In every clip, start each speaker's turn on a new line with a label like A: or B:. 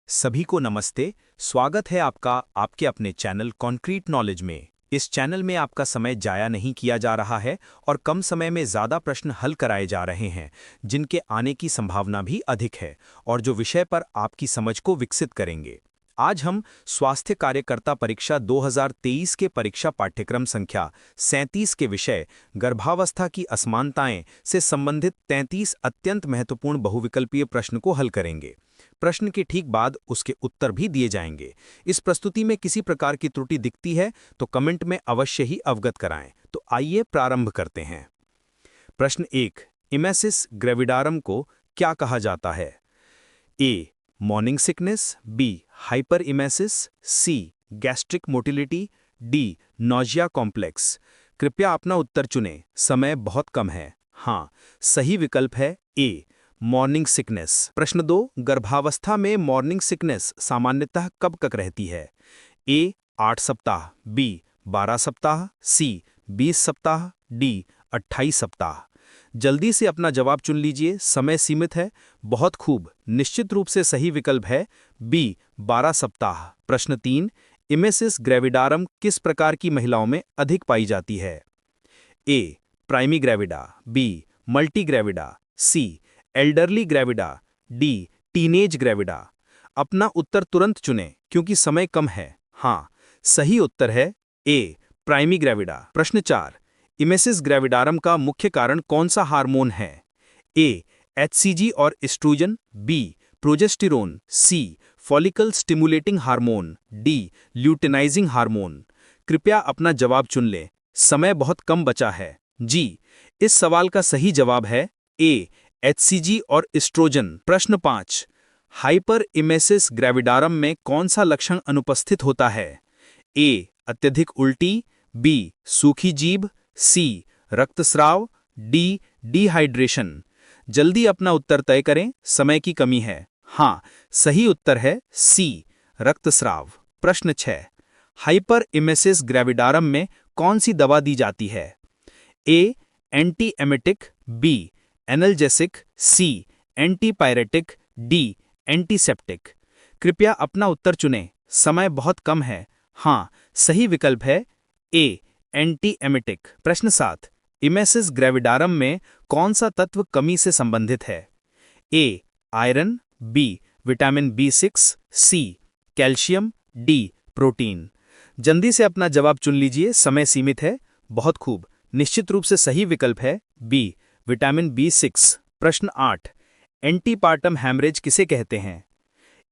A: सभी को नमस्ते। स्वागत है आपका आपके अपने चैनल कॉन्क्रीट नॉलेज में। इस चैनल में आपका समय जाया नहीं किया जा रहा है और कम समय में ज़्यादा प्रश्न हल कराए जा रहे हैं जिनके आने की संभावना भी अधिक है और जो विषय पर आपकी समझ को विकसित करेंगे। आज हम स्वास्थ्य कार्यकर्ता परीक्षा 2023 के परीक्षा पाठ्यक्रम संख्या 37 के विषय गर्भावस्था की असमानताएं से संबंधित 33 अत्यंत महत्वपूर्ण बहुविकल्पीय प्रश्न को हल करेंगे। प्रश्न के ठीक बाद उसके उत्तर भी दिए जाएंगे। इस प्रस्तुति में किसी प्रकार की त्रुटि दिखती है तो कमेंट में अवश्य ही अवगत कराएं। तो आइए प्रारंभ करते हैं। प्रश्न 1, इमेसिस ग्रेविडारम को क्या कहा जाता है? A, morning sickness, B, hyper emesis, C, gastric motility, D, nausea complex. कृपया अपना उत्तर चुनें, समय बहुत कम है। हाँ, सही विकल्प है ए, मॉर्निंग सिकनेस। प्रश्न 2, गर्भावस्था में मॉर्निंग सिकनेस सामान्यतः कब तक रहती है? ए, 8 सप्ताह, बी, 12 सप्ताह, सी, 20 सप्ताह, डी, 28 सप्ताह। जल्दी से अपना जवाब चुन लीजिए, समय सीमित है। बहुत खूब, निश्चित रूप से सही विकल्प है बी, 12 सप्ताह। प्रश्न 3, इमेसिस ग्रेविडारम किस प्रकार की महिलाओं में अधिक पाई जाती है? A, primi gravida, B, multi gravida, C, elderly gravida, D, teenage gravida. अपना उत्तर तुरंत चुनें क्योंकि समय कम है। हाँ, सही उत्तर है ए, प्राइमी ग्रेविडा। प्रश्न 4, इमेसिस ग्रेविडारम का मुख्य कारण कौन सा हार्मोन है? ए, एचसीजी और estrogen, B, progesterone, C, follicle stimulating hormone, D, luteinizing hormone. कृपया अपना जवाब चुन लें, समय बहुत कम बचा है। जी, इस सवाल का सही जवाब है ए, एचसीजी और एस्ट्रोजन। प्रश्न 5, हाइपर इमेसिस ग्रेविडारम में कौन सा लक्षण अनुपस्थित होता है? ए, अत्यधिक उल्टी, बी, सूखी जीभ, सी, रक्तस्राव, डी, डिहाइड्रेशन। जल्दी अपना उत्तर तय करें, समय की कमी है। हाँ, सही उत्तर है सी, रक्तस्राव। प्रश्न 6, हाइपर इमेसिस ग्रेविडारम में कौन सी दवा दी जाती है? ए, एंटी एमेटिक, बी, एनाल्जेसिक, सी, एंटीपायरेटिक, डी, एंटीसेप्टिक। कृपया अपना उत्तर चुनें, समय बहुत कम है। हाँ, सही विकल्प है ए, एंटी एमेटिक। प्रश्न 7, इमेसिस ग्रेविडारम में कौन सा तत्व कमी से संबंधित है? ए, आयरन, बी, विटामिन B6, सी, कैल्शियम, डी, प्रोटीन। जल्दी से अपना जवाब चुन लीजिए, समय सीमित है। बहुत खूब, निश्चित रूप से सही विकल्प है बी, विटामिन B6। प्रश्न 8, एंटीपार्टम हैमरेज किसे कहते हैं?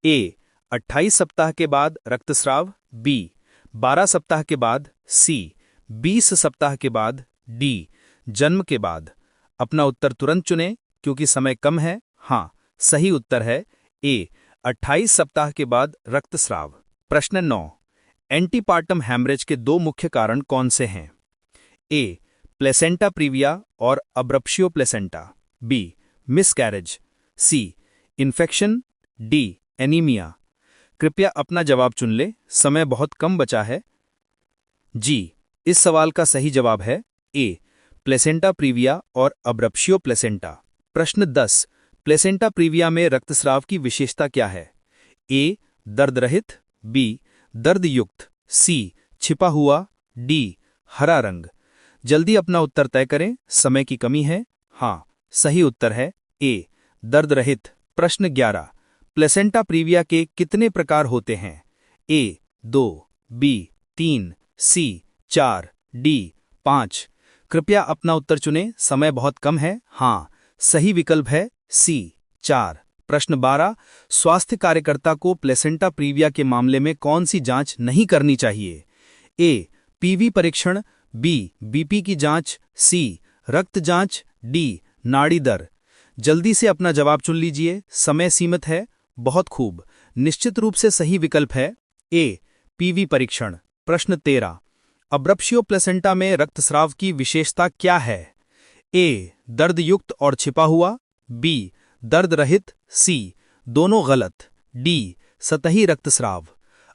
A: ए, 28 सप्ताह के बाद रक्तस्राव, बी, 12 सप्ताह के बाद, सी, 20 सप्ताह के बाद, डी, जन्म के बाद। अपना उत्तर तुरंत चुनें क्योंकि समय कम है। हाँ, सही उत्तर है ए, 28 सप्ताह के बाद रक्तस्राव। प्रश्न 9, एंटीपार्टम हैमरेज के दो मुख्य कारण कौन से हैं? ए, प्लेसेंटा प्रीविया और अब्रप्शियो प्लेसेंटा, बी, मिसकैरेज, सी, इन्फेक्शन, डी, एनीमिया। कृपया अपना जवाब चुन ले, समय बहुत कम बचा है। जी, इस सवाल का सही जवाब है ए, प्लेसेंटा प्रीविया और अब्रप्शियो प्लेसेंटा। प्रश्न 10, प्लेसेंटा प्रीविया में रक्तस्राव की विशेषता क्या है? ए, दर्द रहित, बी, दर्द युक्त, सी, छिपा हुआ, डी, हरा रंग। जल्दी अपना उत्तर तय करें, समय की कमी है। हाँ, सही उत्तर है ए, दर्द रहित। प्रश्न 11, प्लेसेंटा प्रीविया के कितने प्रकार होते हैं? ए, 2, बी, 3, सी, 4, डी, 5। कृपया अपना उत्तर चुनें, समय बहुत कम है। हाँ, सही विकल्प है सी, 4। प्रश्न 12, स्वास्थ्य कार्यकर्ता को प्लेसेंटा प्रीविया के मामले में कौन सी जांच नहीं करनी चाहिए? ए, पीवी परीक्षण, बी, बीपी की जांच, सी, रक्त जांच, डी, नाड़ी दर। जल्दी से अपना जवाब चुन लीजिए, समय सीमित है। बहुत खूब, निश्चित रूप से सही विकल्प है ए, पीवी परीक्षण। प्रश्न 13, अब्रप्शियो प्लेसेंटा में रक्तस्राव की विशेषता क्या है? ए, दर्द युक्त और छिपा हुआ, बी, दर्द रहित, सी, दोनों गलत, डी, सतही रक्तस्राव।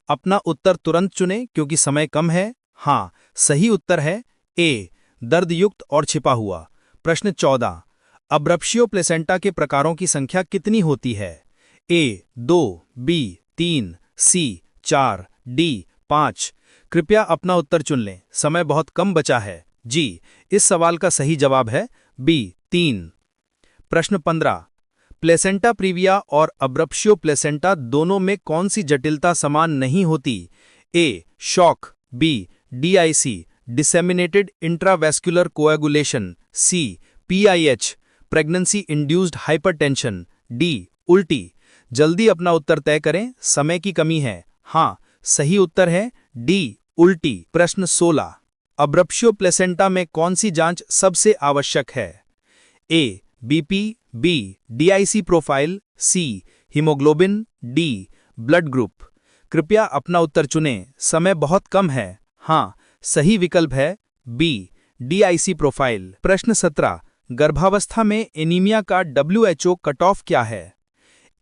A: अपना उत्तर तुरंत चुनें क्योंकि समय कम है। हाँ, सही उत्तर है ए, दर्द युक्त और छिपा हुआ। प्रश्न 14, अब्रप्शियो प्लेसेंटा के प्रकारों की संख्या कितनी होती है? ए, 2, बी, 3, सी 4, डी 5। कृपया अपना उत्तर चुन लें, समय बहुत कम बचा है। जी, इस सवाल का सही जवाब है बी 3। प्रश्न 15। प्लेसेंटा प्रीविया और अब्रप्शियो प्लेसेंटा दोनों में कौन सी जटिलता समान नहीं होती? A shock, B DIC disseminated intravascular coagulation, C PIH pregnancy induced hypertension, D उल्टी। जल्दी अपना उत्तर तय करें, समय की कमी है। हाँ, सही उत्तर है डी उल्टी। प्रश्न 16। अब्रप्शियो प्लेसेंटा में कौन सी जांच सबसे आवश्यक है? ए बीपी, बी डीआईसी प्रोफाइल, सी हीमोग्लोबिन, डी ब्लड ग्रुप। कृपया अपना उत्तर चुनें, समय बहुत कम है। हाँ, सही विकल्प है बी डीआईसी प्रोफाइल। प्रश्न 17। गर्भावस्था में एनीमिया का WHO कट ऑफ क्या है?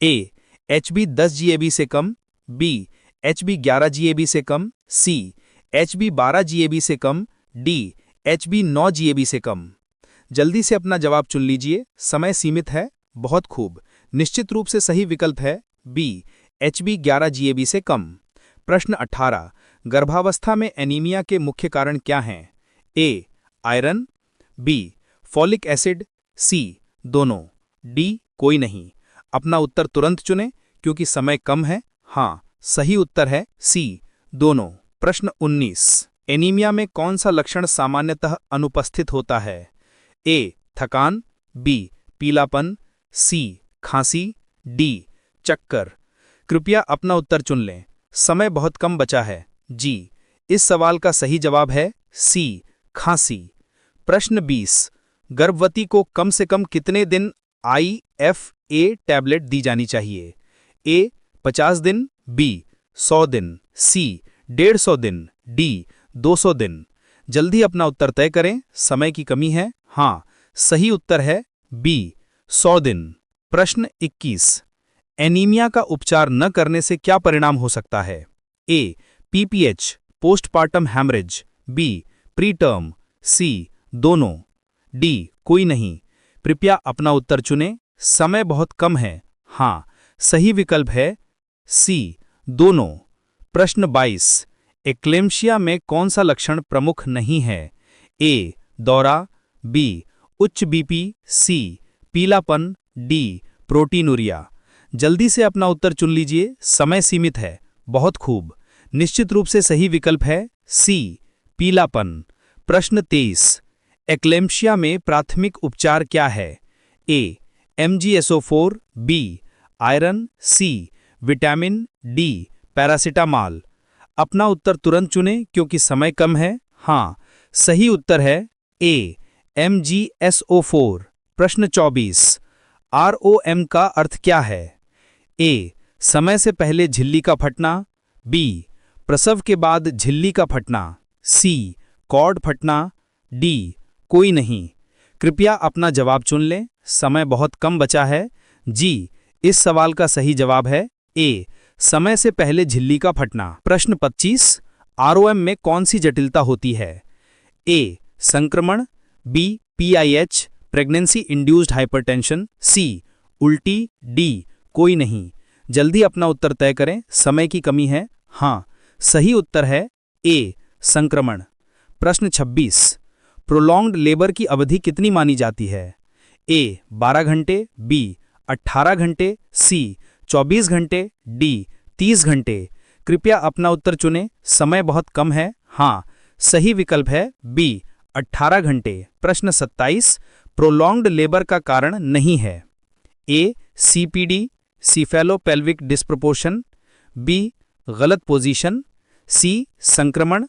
A: ए HB 10 GAB से कम, बी HB 11 GAB से कम, सी HB 12 GAB से कम, डी HB 9 GAB से कम। जल्दी से अपना जवाब चुन लीजिए, समय सीमित है। बहुत खूब, निश्चित रूप से सही विकल्प है बी HB 11 GAB से कम। प्रश्न 18। गर्भावस्था में एनीमिया के मुख्य कारण क्या हैं? ए आयरन, बी फॉलिक एसिड, सी दोनों, डी कोई नहीं। अपना उत्तर तुरंत चुनें क्योंकि समय कम है। हाँ, सही उत्तर है सी दोनों। प्रश्न 19। एनीमिया में कौन सा लक्षण सामान्यतः अनुपस्थित होता है? ए थकान, बी पीलापन, सी खांसी, डी चक्कर। कृपया अपना उत्तर चुन लें, समय बहुत कम बचा है। जी, इस सवाल का सही जवाब है सी खांसी। प्रश्न 20। गर्भवती को कम से कम कितने दिन IFA टैबलेट दी जानी चाहिए? ए 50 दिन, बी 100 दिन, सी 150 दिन, डी 200 दिन। जल्दी अपना उत्तर तय करें, समय की कमी है। हाँ, सही उत्तर है बी 100 दिन। प्रश्न 21। एनीमिया का उपचार न करने से क्या परिणाम हो सकता है? A PPH postpartum haemorrhage, B preterm, C दोनों, डी कोई नहीं। कृपया अपना उत्तर चुनें, समय बहुत कम है। हाँ, सही विकल्प है सी दोनों। प्रश्न 22। एक्लेम्शिया में कौन सा लक्षण प्रमुख नहीं है? ए दौरा, बी उच्च बीपी, सी पीलापन, डी प्रोटीनूरिया। जल्दी से अपना उत्तर चुन लीजिए, समय सीमित है। बहुत खूब, निश्चित रूप से सही विकल्प है सी पीलापन। प्रश्न 23। एक्लेम्शिया में प्राथमिक उपचार क्या है? A MgSO4, B iron, C vitamin, D paracetamol. अपना उत्तर तुरंत चुनें क्योंकि समय कम है। हाँ, सही उत्तर है ए MgSO4। प्रश्न 24। ROM का अर्थ क्या है? ए समय से पहले झिल्ली का फटना, बी प्रसव के बाद झिल्ली का फटना, सी कॉर्ड फटना, डी कोई नहीं। कृपया अपना जवाब चुन लें, समय बहुत कम बचा है। जी, इस सवाल का सही जवाब है ए समय से पहले झिल्ली का फटना। प्रश्न 25। ROM में कौन सी जटिलता होती है? ए संक्रमण, B PIH pregnancy induced hypertension, C उल्टी, डी कोई नहीं। जल्दी अपना उत्तर तय करें, समय की कमी है। हाँ, सही उत्तर है ए संक्रमण। प्रश्न 26। प्रोलॉन्ग्ड लेबर की अवधि कितनी मानी जाती है? ए 12 घंटे, बी 18 घंटे, सी 24 घंटे, डी 30 घंटे। कृपया अपना उत्तर चुनें, समय बहुत कम है। हाँ, सही विकल्प है बी 18 घंटे। प्रश्न 27। प्रोलॉन्ग्ड लेबर का कारण नहीं है? ए CPD सीफेलोपेल्विक डिस्प्रोपोर्शन, बी गलत पोजीशन, सी संक्रमण,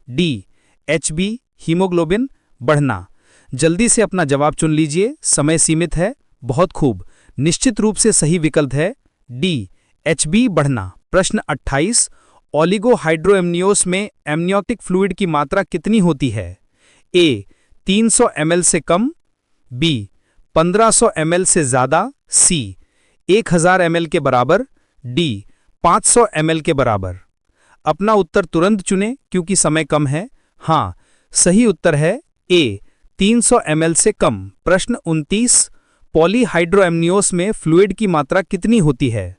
A: डी HB हीमोग्लोबिन बढ़ना। जल्दी से अपना जवाब चुन लीजिए, समय सीमित है। बहुत खूब, निश्चित रूप से सही विकल्प है डी HB बढ़ना। प्रश्न 28। ओलिगोहाइड्रोएमनियोस में एमनियोटिक फ्लूइड की मात्रा कितनी होती है? ए 300 ml से कम, बी 1500 ml से ज्यादा, सी 1000 ml के बराबर, डी 500 ml के बराबर। अपना उत्तर तुरंत चुनें क्योंकि समय कम है। हाँ, सही उत्तर है ए 300 ml से कम। प्रश्न 29। पॉलीहाइड्रोएमनियोस में फ्लूइड की मात्रा कितनी होती है?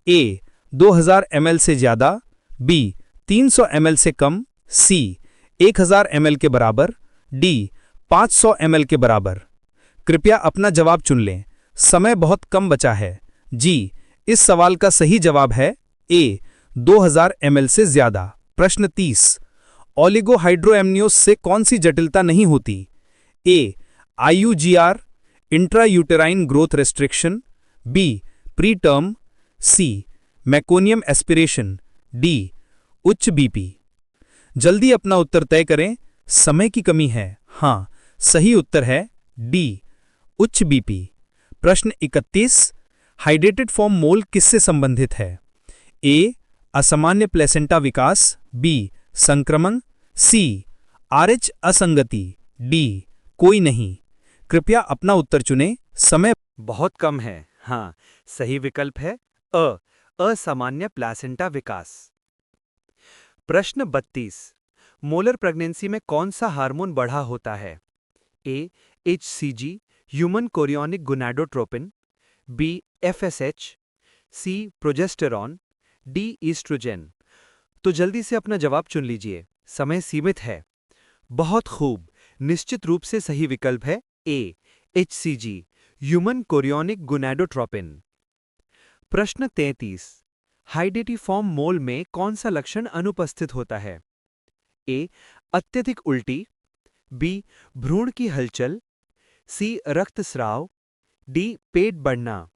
A: ए 2000 ml से ज़्यादा, बी 300 ml से कम, सी 1000 ml के बराबर, डी 500 ml के बराबर। कृपया अपना जवाब चुन लें, समय बहुत कम बचा है। जी, इस सवाल का सही जवाब है ए 2000 ml से ज्यादा। प्रश्न 30, ओलिगोहाइड्रोएमनियोस से कौन सी जटिलता नहीं होती? A IUGR, intrauterine growth restriction, B pre term, C meconium aspiration, D उच्च बीपी। जल्दी अपना उत्तर तय करें, समय की कमी है। हाँ, सही उत्तर है डी उच्च बीपी। प्रश्न 31, हाइड्रेटेड फॉर्म मोल किससे संबंधित है? ए असामान्य प्लेसेंटा विकास, बी संक्रमण, सी RH असंगति, डी कोई नहीं। कृपया अपना उत्तर चुनें, समय बहुत कम है। हाँ, सही विकल्प है असामान्य प्लेसेंटा विकास। प्रश्न 32, मोलर प्रेगनेंसी में कौन सा हार्मोन बढ़ा होता है? A HCG, human chorionic gonadotropin, B FSH, C progesterone, D oestrogen. तो जल्दी से अपना जवाब चुन लीजिए, समय सीमित है। बहुत खूब, निश्चित रूप से सही विकल्प है A HCG, human chorionic gonadotropin. प्रश्न 33, हाइडेटिफॉर्म मोल में कौन सा लक्षण अनुपस्थित होता है? ए अत्यधिक उल्टी, बी भ्रूण की हलचल, सी रक्तस्राव, डी पेट बढ़ना।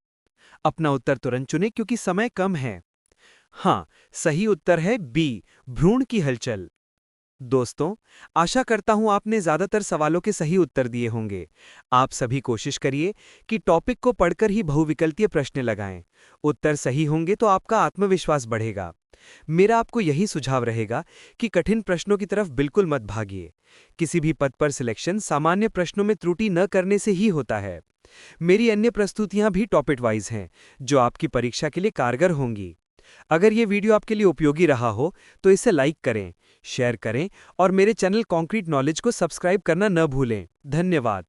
A: अपना उत्तर तुरंत चुनें क्योंकि समय कम है। हाँ, सही उत्तर है बी भ्रूण की हलचल। दोस्तों, आशा करता हूं आपने ज्यादातर सवालों के सही उत्तर दिए होंगे। आप सभी कोशिश करिए कि टॉपिक को पढ़कर ही बहुविकल्पीय प्रश्न लगाएं। उत्तर सही होंगे तो आपका आत्मविश्वास बढ़ेगा। मेरा आपको यही सुझाव रहेगा कि कठिन प्रश्नों की तरफ बिल्कुल मत भागिए। किसी भी पद पर सिलेक्शन सामान्य प्रश्नों में त्रुटि न करने से ही होता है। मेरी अन्य प्रस्तुतियां भी टॉपिक वाइज हैं, जो आपकी परीक्षा के लिए कारगर होंगी। अगर ये वीडियो आपके लिए उपयोगी रहा हो तो इसे लाइक करें, शेयर करें और मेरे चैनल कॉन्क्रीट नॉलेज को सब्सक्राइब करना न भूलें। धन्यवाद।